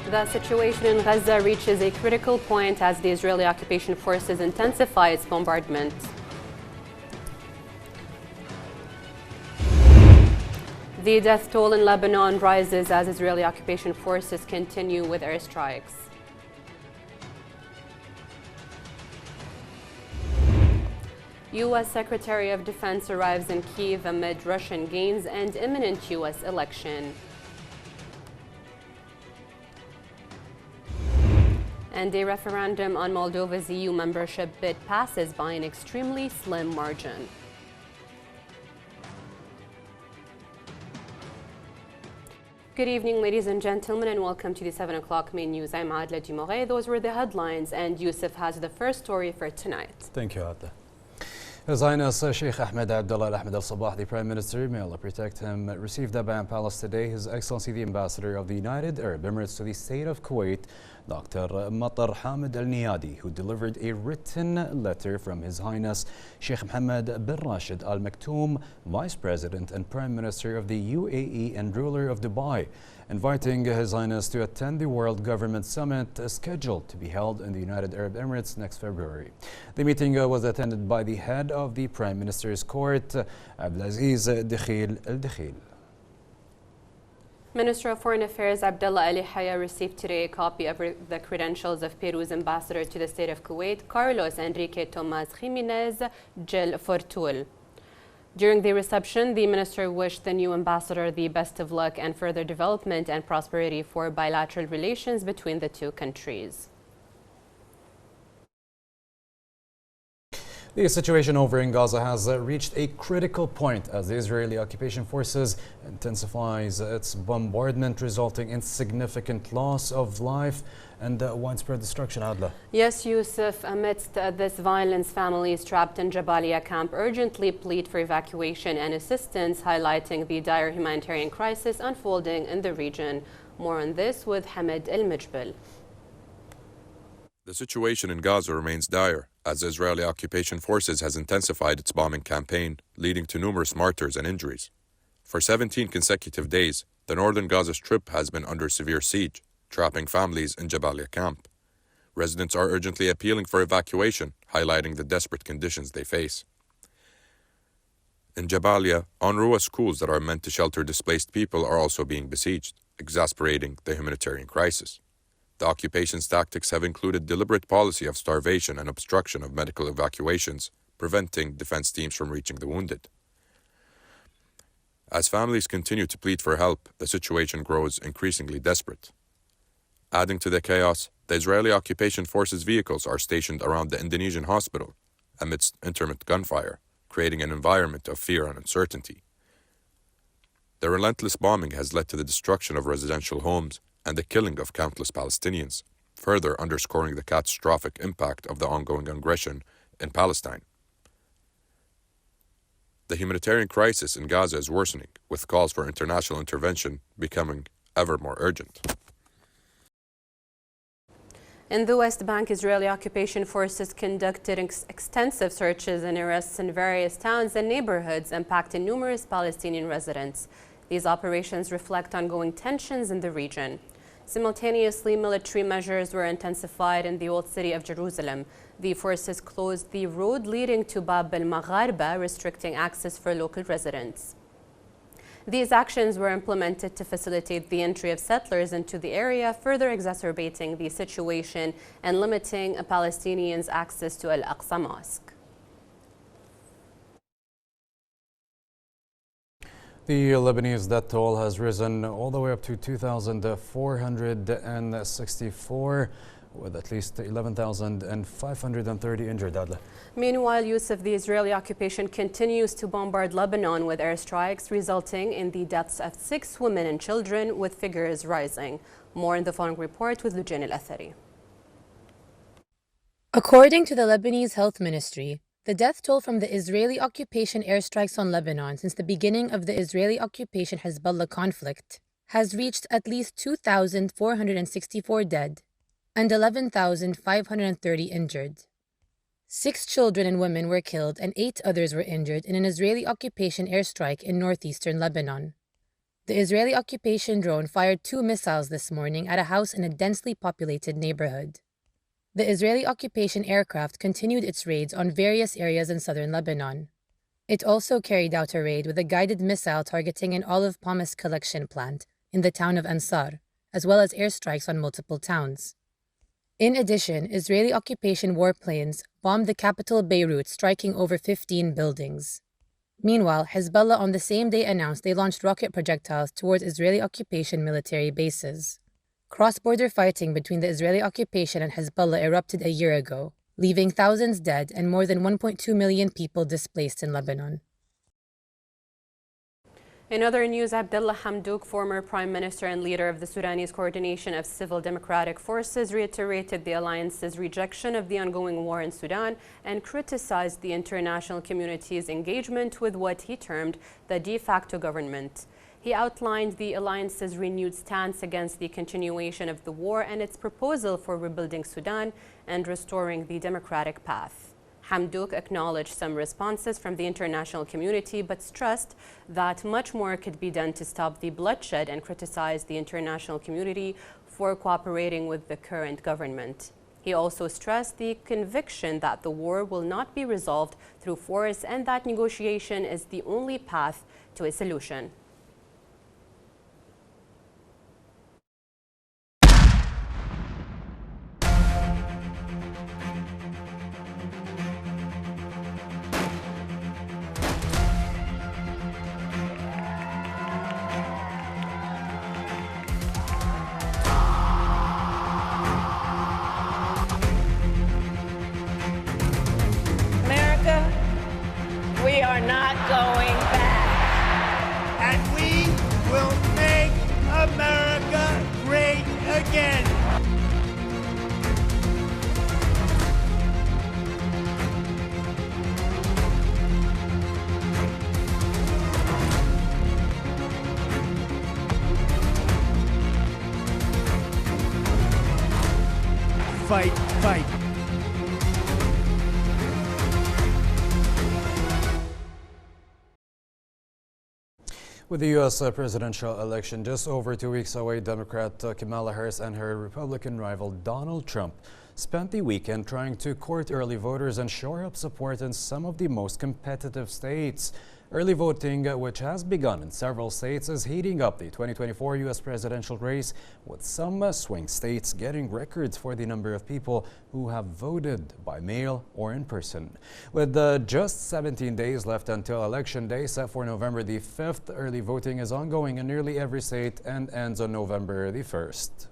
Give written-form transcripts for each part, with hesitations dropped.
The situation in Gaza reaches a critical point as the Israeli occupation forces intensify its bombardment. The death toll in Lebanon rises as Israeli occupation forces continue with airstrikes. U.S. Secretary of Defense arrives in Kyiv amid Russian gains and imminent U.S. election. And a referendum on Moldova's EU membership bid passes by an extremely slim margin. Good evening, ladies and gentlemen, and welcome to the 7 o'clock main news. I'm Adla Dumore. Those were the headlines, and Yusuf has the first story for tonight. Thank you, Adla. His Highness Sheikh Ahmed Abdullah Al-Ahmed Al-Sabah, the Prime Minister, may Allah protect him, received at Bayan Palace today His Excellency the Ambassador of the United Arab Emirates to the State of Kuwait, Dr. Matar Hamid Al-Niyadi, who delivered a written letter from His Highness Sheikh Mohammed bin Rashid Al Maktoum, Vice President and Prime Minister of the UAE and ruler of Dubai, inviting His Highness to attend the World Government Summit scheduled to be held in the United Arab Emirates next February. The meeting was attended by the head of the Prime Minister's Court, Abdulaziz Dekhil Al-Dekhil. Minister of Foreign Affairs Abdullah Ali Haya received today a copy of the credentials of Peru's ambassador to the state of Kuwait, Carlos Enrique Tomás Jiménez Gil Fortul. During the reception, the minister wished the new ambassador the best of luck and further development and prosperity for bilateral relations between the two countries. The situation over in Gaza has reached a critical point as the Israeli occupation forces intensifies its bombardment, resulting in significant loss of life and widespread destruction. Adla. Yes, Yusuf, amidst this violence, families trapped in Jabalia camp urgently plead for evacuation and assistance, highlighting the dire humanitarian crisis unfolding in the region. More on this with Hamid El-Mijbil. The situation in Gaza remains dire as the Israeli occupation forces has intensified its bombing campaign, leading to numerous martyrs and injuries. For 17 consecutive days, the northern Gaza Strip has been under severe siege, trapping families in Jabalia camp. Residents are urgently appealing for evacuation, highlighting the desperate conditions they face. In Jabalia, UNRWA schools that are meant to shelter displaced people are also being besieged, exacerbating the humanitarian crisis. The occupation's tactics have included deliberate policy of starvation and obstruction of medical evacuations, preventing defense teams from reaching the wounded. As families continue to plead for help, the situation grows increasingly desperate. Adding to the chaos, the Israeli occupation forces vehicles are stationed around the Indonesian hospital amidst intermittent gunfire, creating an environment of fear and uncertainty. The relentless bombing has led to the destruction of residential homes and the killing of countless Palestinians, further underscoring the catastrophic impact of the ongoing aggression in Palestine. The humanitarian crisis in Gaza is worsening, with calls for international intervention becoming ever more urgent. In the West Bank, Israeli occupation forces conducted extensive searches and arrests in various towns and neighborhoods, impacting numerous Palestinian residents. These operations reflect ongoing tensions in the region. Simultaneously, military measures were intensified in the old city of Jerusalem. The forces closed the road leading to Bab al-Magharba, restricting access for local residents. These actions were implemented to facilitate the entry of settlers into the area, further exacerbating the situation and limiting Palestinians' access to Al-Aqsa Mosque. The Lebanese death toll has risen all the way up to 2,464, with at least 11,530 injured. Adla. Meanwhile, Yusuf, the Israeli occupation continues to bombard Lebanon with airstrikes, resulting in the deaths of 6 women and children, with figures rising. More in the following report with Lujan Al-Athari. According to the Lebanese Health Ministry, The death toll from the Israeli occupation airstrikes on Lebanon since the beginning of the Israeli occupation Hezbollah conflict has reached at least 2,464 dead and 11,530 injured. 6 children and women were killed and 8 others were injured in an Israeli occupation airstrike in northeastern Lebanon. The Israeli occupation drone fired 2 missiles this morning at a house in a densely populated neighborhood. The Israeli occupation aircraft continued its raids on various areas in southern Lebanon. It also carried out a raid with a guided missile targeting an olive pomace collection plant in the town of Ansar, as well as airstrikes on multiple towns. In addition, Israeli occupation warplanes bombed the capital Beirut, striking over 15 buildings. Meanwhile, Hezbollah on the same day announced they launched rocket projectiles towards Israeli occupation military bases. Cross-border fighting between the Israeli occupation and Hezbollah erupted a year ago, leaving thousands dead and more than 1.2 million people displaced in Lebanon. In other news, Abdullah Hamdouk, former prime minister and leader of the Sudanese Coordination of Civil Democratic Forces, reiterated the alliance's rejection of the ongoing war in Sudan and criticized the international community's engagement with what he termed the de facto government. He outlined the alliance's renewed stance against the continuation of the war and its proposal for rebuilding Sudan and restoring the democratic path. Hamdouk acknowledged some responses from the international community but stressed that much more could be done to stop the bloodshed and criticized the international community for cooperating with the current government. He also stressed the conviction that the war will not be resolved through force and that negotiation is the only path to a solution. We are not going back. And we will make America great again. Fight, fight. With the U.S. presidential election just over 2 weeks away, Democrat Kamala Harris and her Republican rival Donald Trump spent the weekend trying to court early voters and shore up support in some of the most competitive states. Early voting, which has begun in several states, is heating up the 2024 U.S. presidential race, with some swing states getting records for the number of people who have voted by mail or in person. With just 17 days left until Election Day, set for November the 5th, early voting is ongoing in nearly every state and ends on November the 1st.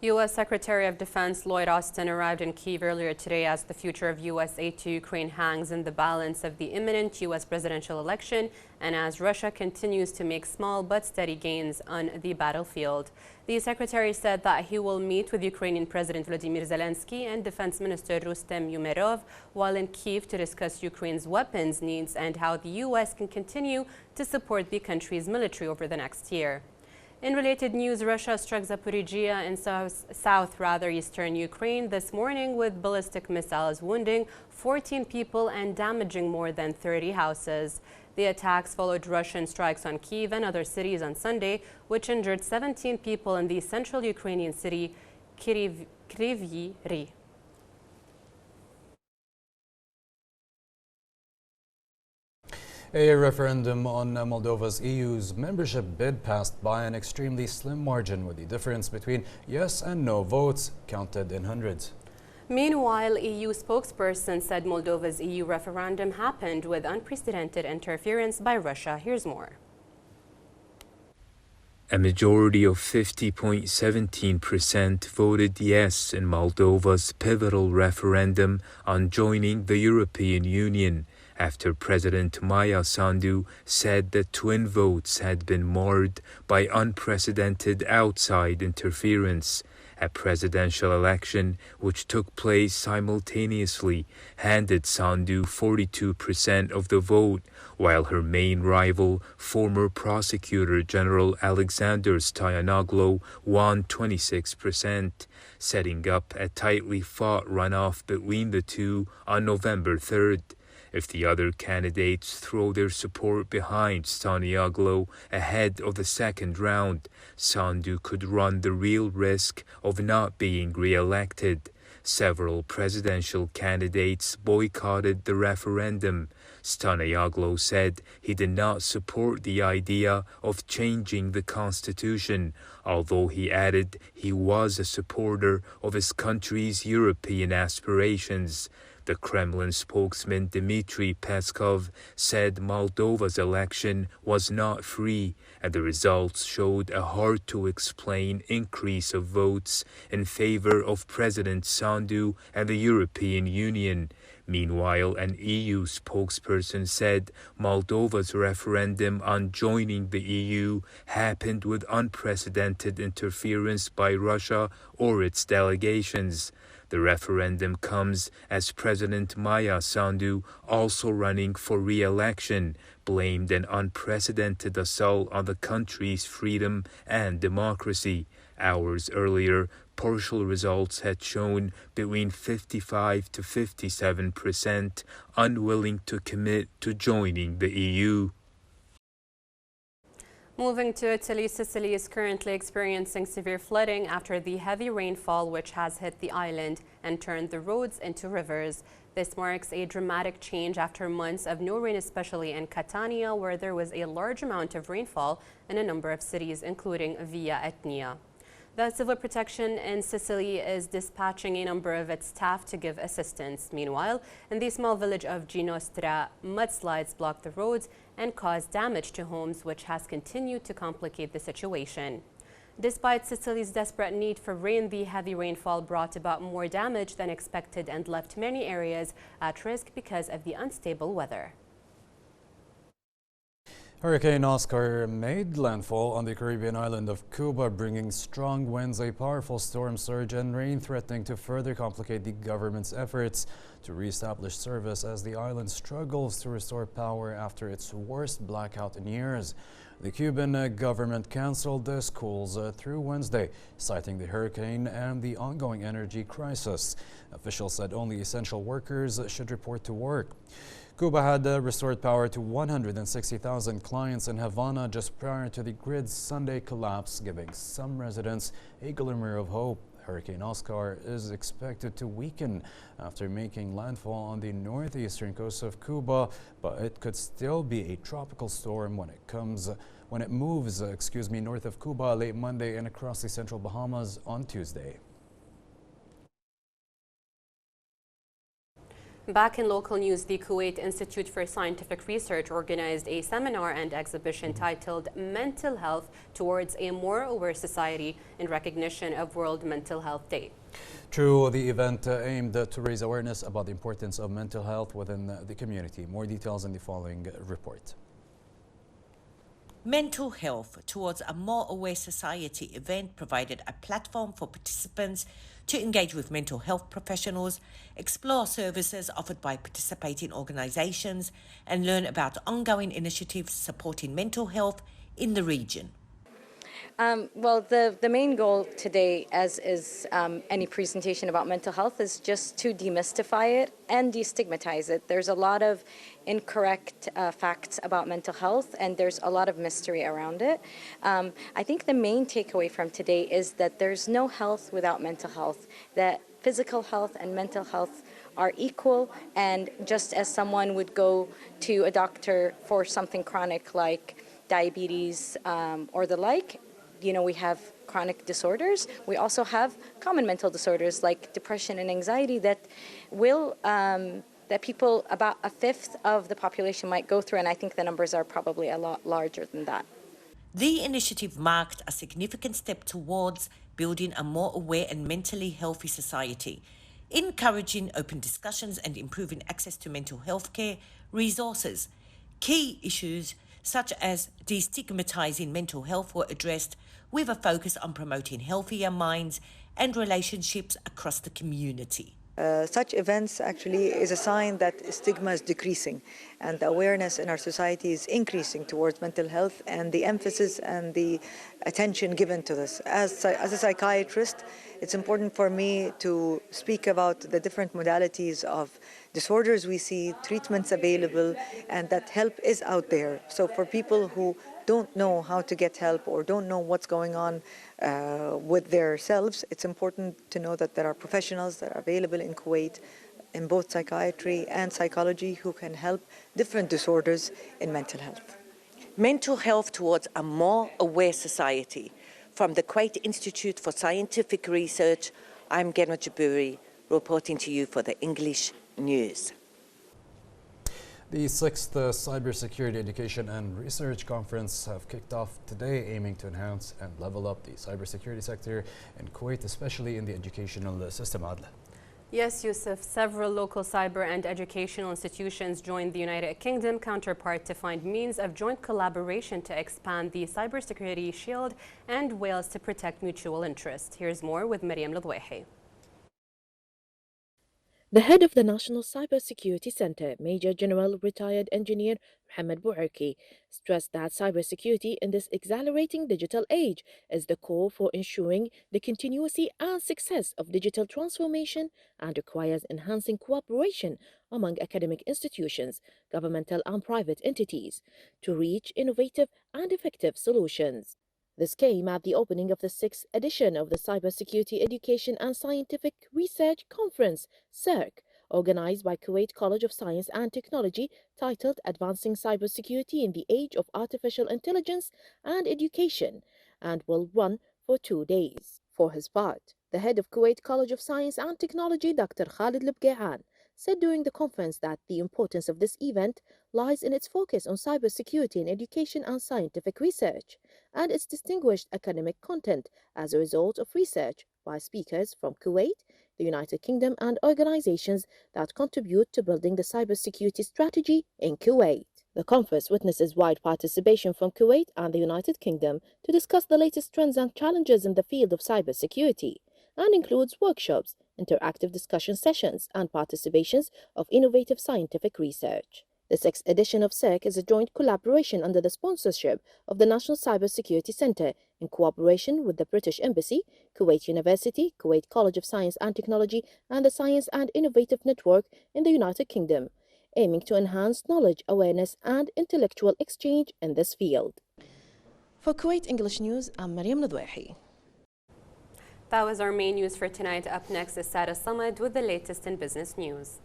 U.S. Secretary of Defense Lloyd Austin arrived in Kyiv earlier today as the future of U.S. aid to Ukraine hangs in the balance of the imminent U.S. presidential election and as Russia continues to make small but steady gains on the battlefield. The secretary said that he will meet with Ukrainian President Volodymyr Zelensky and Defense Minister Rustem Umerov while in Kyiv to discuss Ukraine's weapons needs and how the U.S. can continue to support the country's military over the next year. In related news, Russia struck Zaporizhia in southeastern Ukraine this morning with ballistic missiles, wounding 14 people and damaging more than 30 houses. The attacks followed Russian strikes on Kyiv and other cities on Sunday, which injured 17 people in the central Ukrainian city Kryvyi Rih. A referendum on Moldova's EU's membership bid passed by an extremely slim margin, with the difference between yes and no votes counted in hundreds. Meanwhile, EU spokesperson said Moldova's EU referendum happened with unprecedented interference by Russia. Here's more. A majority of 50.17% voted yes in Moldova's pivotal referendum on joining the European Union, after President Maya Sandu said that twin votes had been marred by unprecedented outside interference, A presidential election, which took place simultaneously, handed Sandu 42% of the vote, while her main rival, former Prosecutor General Alexander Stoyanoglu, won 26%, setting up a tightly fought runoff between the two on November 3rd. If the other candidates throw their support behind Stoyanoglu ahead of the second round, Sandu could run the real risk of not being re-elected. Several presidential candidates boycotted the referendum. Stoyanoglu said he did not support the idea of changing the constitution, although he added he was a supporter of his country's European aspirations. The Kremlin spokesman Dmitry Peskov said Moldova's election was not free, and the results showed a hard-to-explain increase of votes in favor of President Sandu and the European Union. Meanwhile, an EU spokesperson said Moldova's referendum on joining the EU happened with unprecedented interference by Russia or its delegations. The referendum comes as President Maya Sandu, also running for re-election, blamed an unprecedented assault on the country's freedom and democracy. Hours earlier, partial results had shown between 55 to 57% unwilling to commit to joining the EU. Moving to Italy, Sicily is currently experiencing severe flooding after the heavy rainfall which has hit the island and turned the roads into rivers. This marks a dramatic change after months of no rain, especially in Catania, where there was a large amount of rainfall in a number of cities, including Via Etnia. The Civil Protection in Sicily is dispatching a number of its staff to give assistance. Meanwhile, in the small village of Ginostra, mudslides blocked the roads and caused damage to homes, which has continued to complicate the situation. Despite Sicily's desperate need for rain, the heavy rainfall brought about more damage than expected and left many areas at risk because of the unstable weather. Hurricane Oscar made landfall on the Caribbean island of Cuba, bringing strong winds, a powerful storm surge, and rain threatening to further complicate the government's efforts to re-establish service as the island struggles to restore power after its worst blackout in years. The Cuban government canceled the schools through Wednesday, citing the hurricane and the ongoing energy crisis. Officials said only essential workers should report to work. Cuba had restored power to 160,000 clients in Havana just prior to the grid's Sunday collapse, giving some residents a glimmer of hope. Hurricane Oscar is expected to weaken after making landfall on the northeastern coast of Cuba, but it could still be a tropical storm when it moves north of Cuba late Monday and across the central Bahamas on Tuesday. Back in local news, the Kuwait Institute for Scientific Research organized a seminar and exhibition titled Mental Health Towards a More Aware Society in recognition of World Mental Health Day. True, the event aimed to raise awareness about the importance of mental health within the community. More details in the following report. Mental Health Towards a More Aware Society event provided a platform for participants to engage with mental health professionals, explore services offered by participating organisations, and learn about ongoing initiatives supporting mental health in the region. Well, the main goal today, as is any presentation about mental health, is just to demystify it and destigmatize it. There's a lot of incorrect facts about mental health, and there's a lot of mystery around it. I think the main takeaway from today is that there's no health without mental health, that physical health and mental health are equal, and just as someone would go to a doctor for something chronic like diabetes or the like, we have chronic disorders. We also have common mental disorders like depression and anxiety that people, about a fifth of the population, might go through, and I think the numbers are probably a lot larger than that. The initiative marked a significant step towards building a more aware and mentally healthy society, encouraging open discussions and improving access to mental health care resources, key issues such as destigmatizing mental health, were addressed with a focus on promoting healthier minds and relationships across the community. Such events actually is a sign that stigma is decreasing and the awareness in our society is increasing towards mental health, and the emphasis and the attention given to this. As a psychiatrist, it's important for me to speak about the different modalities of disorders we see, treatments available, and that help is out there. So for people who don't know how to get help or don't know what's going on with themselves, it's important to know that there are professionals that are available in Kuwait in both psychiatry and psychology who can help different disorders in mental health. Mental health towards a more aware society. From the Kuwait Institute for Scientific Research, I'm Gemma Jabouri, reporting to you for the English News. The 6th Cybersecurity Education and Research Conference have kicked off today, aiming to enhance and level up the cybersecurity sector in Kuwait, especially in the educational system. Adla. Yes, Yusuf, several local cyber and educational institutions joined the United Kingdom counterpart to find means of joint collaboration to expand the cybersecurity shield and Wales to protect mutual interest. Here's more with Miriam Ladwehi. The head of the National Cybersecurity Center, Major General Retired Engineer Mohammed Bouarki, stressed that cybersecurity in this accelerating digital age is the core for ensuring the continuity and success of digital transformation and requires enhancing cooperation among academic institutions, governmental and private entities to reach innovative and effective solutions. This came at the opening of the 6th edition of the Cybersecurity Education and Scientific Research Conference, CERC, organized by Kuwait College of Science and Technology, titled Advancing Cybersecurity in the Age of Artificial Intelligence and Education, and will run for 2 days. For his part, the head of Kuwait College of Science and Technology, Dr. Khalid Lebgeian, said during the conference that the importance of this event lies in its focus on cybersecurity in education and scientific research, and its distinguished academic content as a result of research by speakers from Kuwait, the United Kingdom, and organizations that contribute to building the cybersecurity strategy in Kuwait. The conference witnesses wide participation from Kuwait and the United Kingdom to discuss the latest trends and challenges in the field of cybersecurity, and includes workshops, interactive discussion sessions, and participations of innovative scientific research. The 6th edition of CERC is a joint collaboration under the sponsorship of the National Cybersecurity Center in cooperation with the British Embassy, Kuwait University, Kuwait College of Science and Technology, and the Science and Innovative Network in the United Kingdom, aiming to enhance knowledge, awareness, and intellectual exchange in this field. For Kuwait English News, I'm Miriam Ladwehi. That was our main news for tonight. Up next is Sarah Samad with the latest in business news.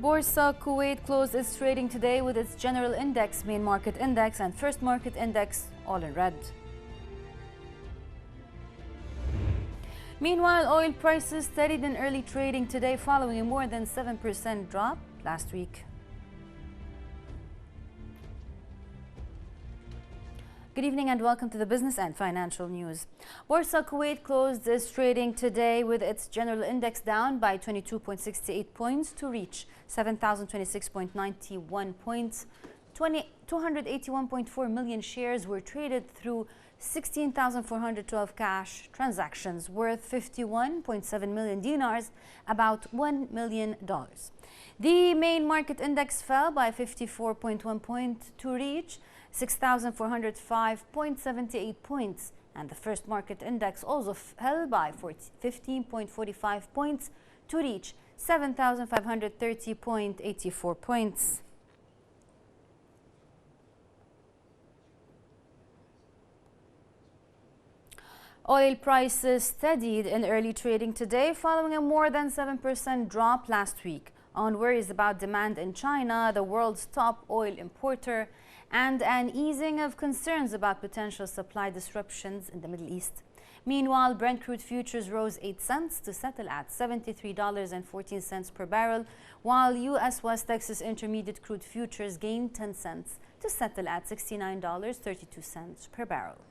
Borsa Kuwait closed its trading today with its general index, main market index, and first market index all in red. Meanwhile, oil prices steadied in early trading today following a more than 7% drop last week. Good evening and welcome to the business and financial news. Borsa Kuwait closed its trading today with its general index down by 22.68 points to reach 7,026.91 points. 281.4 million shares were traded through 16,412 cash transactions worth 51.7 million dinars, about $1 million. The main market index fell by 54.1 points to reach 6,405.78 points, and the first market index also fell by 15.45 points to reach 7,530.84 points. Oil prices steadied in early trading today following a more than 7% drop last week on worries about demand in China, the world's top oil importer, and an easing of concerns about potential supply disruptions in the Middle East. Meanwhile, Brent crude futures rose 8 cents to settle at $73.14 per barrel, while U.S. West Texas Intermediate crude futures gained 10 cents to settle at $69.32 per barrel.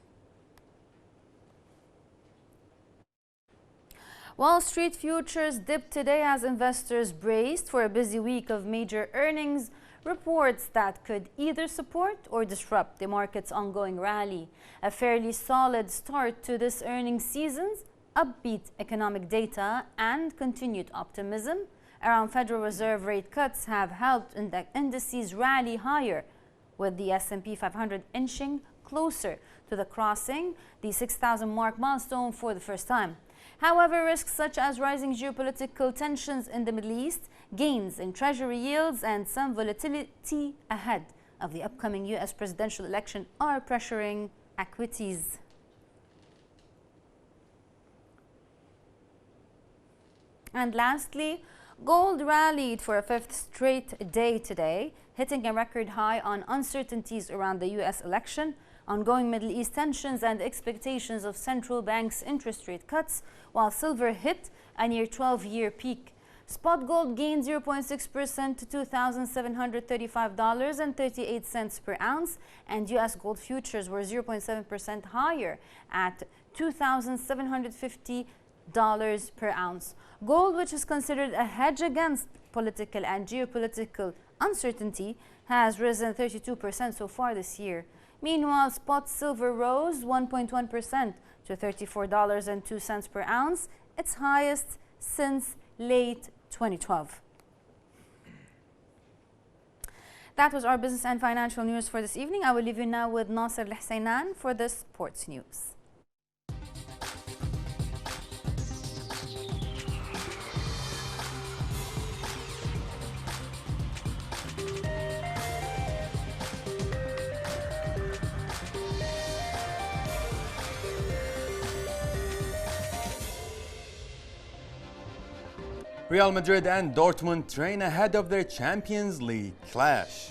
Wall Street futures dipped today as investors braced for a busy week of major earnings reports that could either support or disrupt the market's ongoing rally. A fairly solid start to this earnings season's upbeat economic data and continued optimism around Federal Reserve rate cuts have helped indices rally higher, with the S&P 500 inching closer to crossing the 6,000 mark milestone for the first time. However, risks such as rising geopolitical tensions in the Middle East, gains in treasury yields, and some volatility ahead of the upcoming U.S. presidential election are pressuring equities. And lastly, gold rallied for a fifth straight day today, hitting a record high on uncertainties around the U.S. election, ongoing Middle East tensions, and expectations of central banks' interest rate cuts, while silver hit a near 12-year peak. Spot gold gained 0.6% to $2,735.38 per ounce, and U.S. gold futures were 0.7% higher at $2,750 per ounce. Gold, which is considered a hedge against political and geopolitical uncertainty, has risen 32% so far this year. Meanwhile, spot silver rose 1.1% to $34.02 per ounce, its highest since late 2012. That was our business and financial news for this evening. I will leave you now with Nasser Al-Husainan for the sports news. Real Madrid and Dortmund train ahead of their Champions League clash.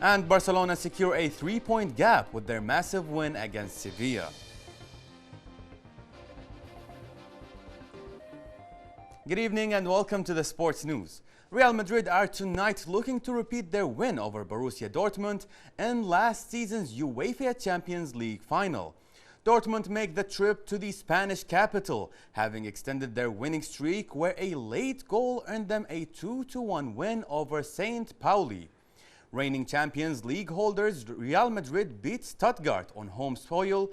And Barcelona secure a 3-point gap with their massive win against Sevilla. Good evening and welcome to the sports news. Real Madrid are tonight looking to repeat their win over Borussia Dortmund in last season's UEFA Champions League final. Dortmund make the trip to the Spanish capital, having extended their winning streak where a late goal earned them a 2-1 win over St. Pauli. Reigning Champions League holders Real Madrid beat Stuttgart on home soil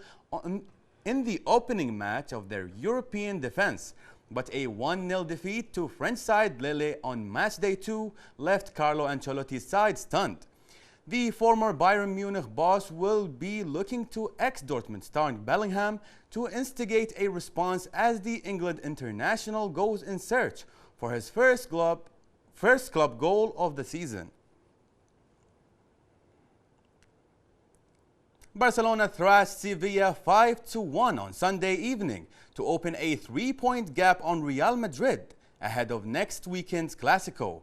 in the opening match of their European defense, but a 1-0 defeat to French side Lille on matchday 2 left Carlo Ancelotti's side stunned. The former Bayern Munich boss will be looking to ex-Dortmund star Bellingham to instigate a response as the England international goes in search for his first club goal of the season. Barcelona thrashed Sevilla 5-1 on Sunday evening to open a 3-point gap on Real Madrid ahead of next weekend's Clásico.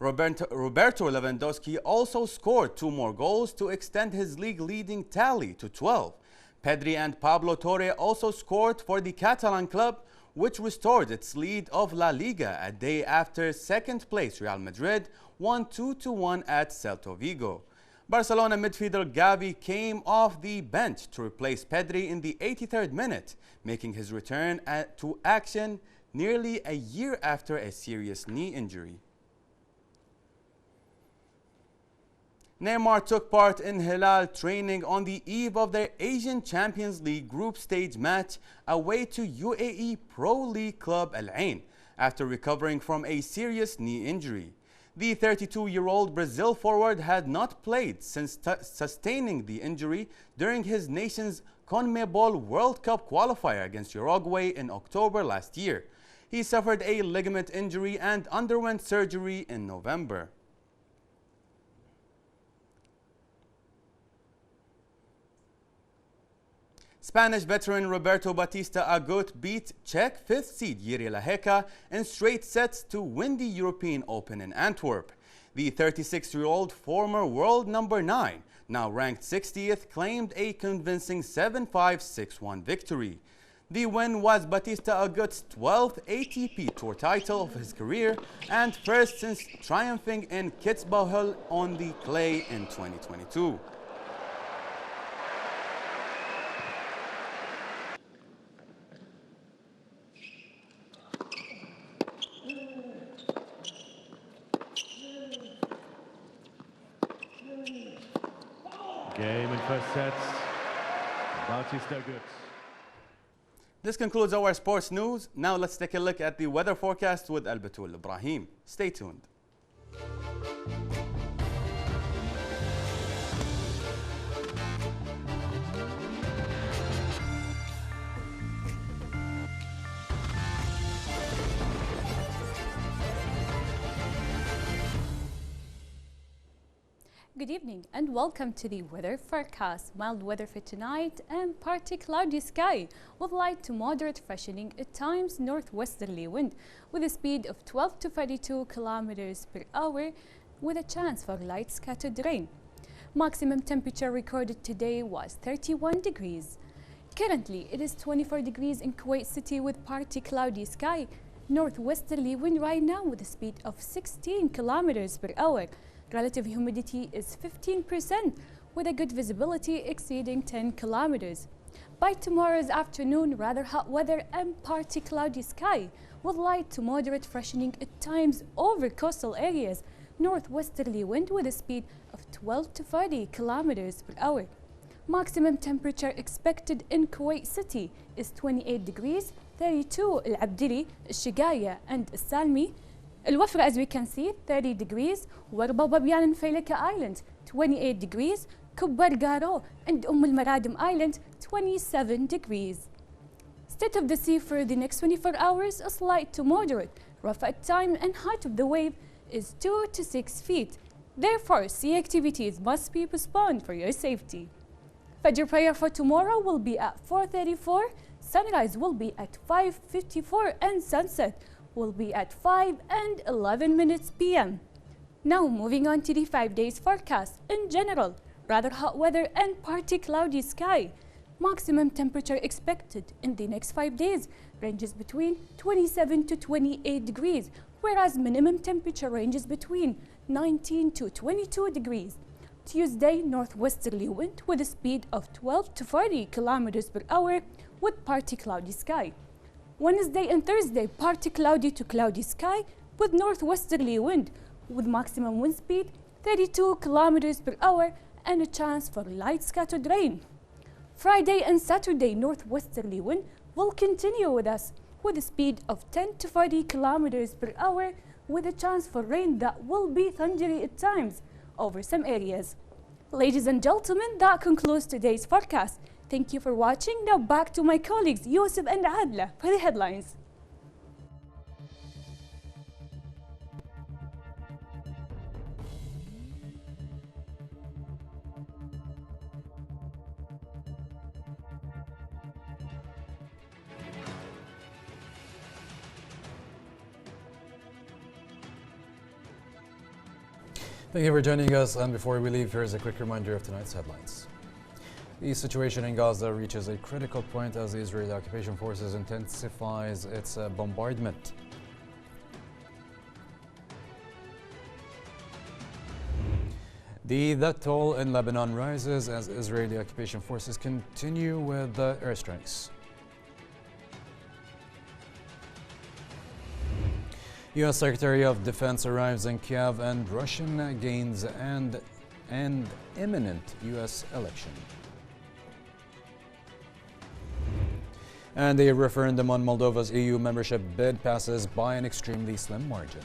Roberto Lewandowski also scored 2 more goals to extend his league-leading tally to 12. Pedri and Pablo Torre also scored for the Catalan club, which restored its lead of La Liga a day after second-place Real Madrid won 2-1 at Celta Vigo. Barcelona midfielder Gavi came off the bench to replace Pedri in the 83rd minute, making his return to action nearly a year after a serious knee injury. Neymar took part in Hilal training on the eve of their Asian Champions League group stage match away to UAE Pro League club Al Ain after recovering from a serious knee injury. The 32-year-old Brazil forward had not played since sustaining the injury during his nation's CONMEBOL World Cup qualifier against Uruguay in October last year. He suffered a ligament injury and underwent surgery in November. Spanish veteran Roberto Batista Agut beat Czech 5th seed Jiří Lehecka in straight sets to win the European Open in Antwerp. The 36-year-old former world number 9, now ranked 60th, claimed a convincing 7-5, 6-1 victory. The win was Batista Agut's 12th ATP Tour title of his career and first since triumphing in Kitzbühel on the clay in 2022. Game in first sets. Batista Agut. This concludes our sports news. Now let's take a look at the weather forecast with Albatul Ibrahim. Stay tuned. Good evening and welcome to the weather forecast. Mild weather for tonight and partly cloudy sky with light to moderate freshening at times northwesterly wind with a speed of 12 to 32 kilometers per hour with a chance for light scattered rain. Maximum temperature recorded today was 31 degrees. Currently it is 24 degrees in Kuwait City with partly cloudy sky. Northwesterly wind right now with a speed of 16 kilometers per hour. Relative humidity is 15% with a good visibility exceeding 10 kilometers. By tomorrow's afternoon, rather hot weather and partly cloudy sky with light to moderate freshening at times over coastal areas. Northwesterly wind with a speed of 12 to 40 kilometers per hour. Maximum temperature expected in Kuwait City is 28 degrees, 32 Al Abdili, Shigaya and Salmi. الوفرة, as we can see, 30 degrees. وربا وبابيان and Failaka Island, 28 degrees. Kubbar Garo and Al-Maradim Island, 27 degrees. State of the sea for the next 24 hours, a slight to moderate. Rough at time and height of the wave is 2 to 6 feet. Therefore, sea activities must be postponed for your safety. Fajr prayer for tomorrow will be at 4:34. Sunrise will be at 5:54 and sunset will be at 5 and 11 minutes p.m. Now moving on to the 5 days forecast. In general, rather hot weather and partly cloudy sky. Maximum temperature expected in the next 5 days ranges between 27 to 28 degrees, whereas minimum temperature ranges between 19 to 22 degrees. Tuesday, northwesterly wind with a speed of 12 to 40 kilometers per hour with partly cloudy sky. Wednesday and Thursday, partly cloudy to cloudy sky with northwesterly wind with maximum wind speed 32 kilometers per hour and a chance for light scattered rain. Friday and Saturday, northwesterly wind will continue with us with a speed of 10 to 40 kilometers per hour with a chance for rain that will be thundery at times over some areas. Ladies and gentlemen, that concludes today's forecast. Thank you for watching. Now back to my colleagues Yusuf and Adla for the headlines. Thank you for joining us, and before we leave, here's a quick reminder of tonight's headlines. The situation in Gaza reaches a critical point as the Israeli occupation forces intensifies its bombardment. The death toll in Lebanon rises as Israeli occupation forces continue with airstrikes. U.S. Secretary of Defense arrives in Kiev and Russian gains and imminent U.S. election. And a referendum on Moldova's EU membership bid passes by an extremely slim margin.